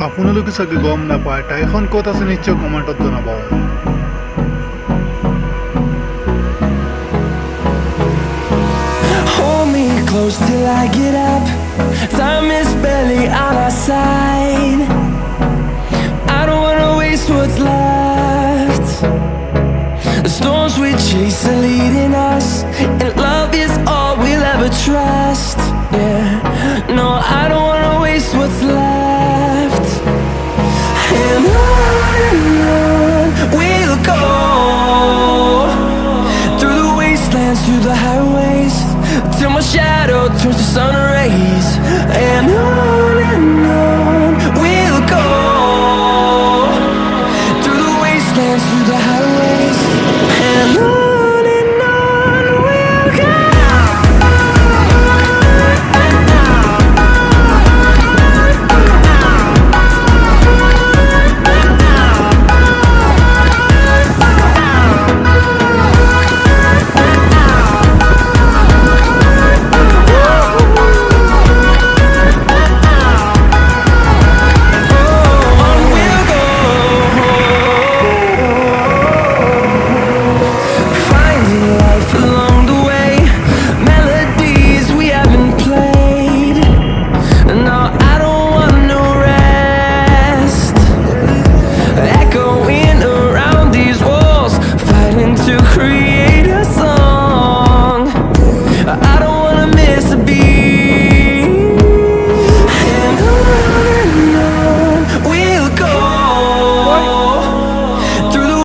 আপোনালোকে চাগে গম নাপায় ঠাইখন ক'ত আছে নিশ্চয় কমেণ্টত জনাব Hold me close till I get up. Time is barely on our side. I don't wanna waste what's left. The storms we chase are leading us, and love is all we'll ever trust. Yeah, no, I don't wanna waste what's left. And on we'll go, through the wastelands, through the highways, till my shadow turns to sun rays. And on we'll go, through the wastelands, through the highways. And on we'll go. Echoing around these walls, fighting to create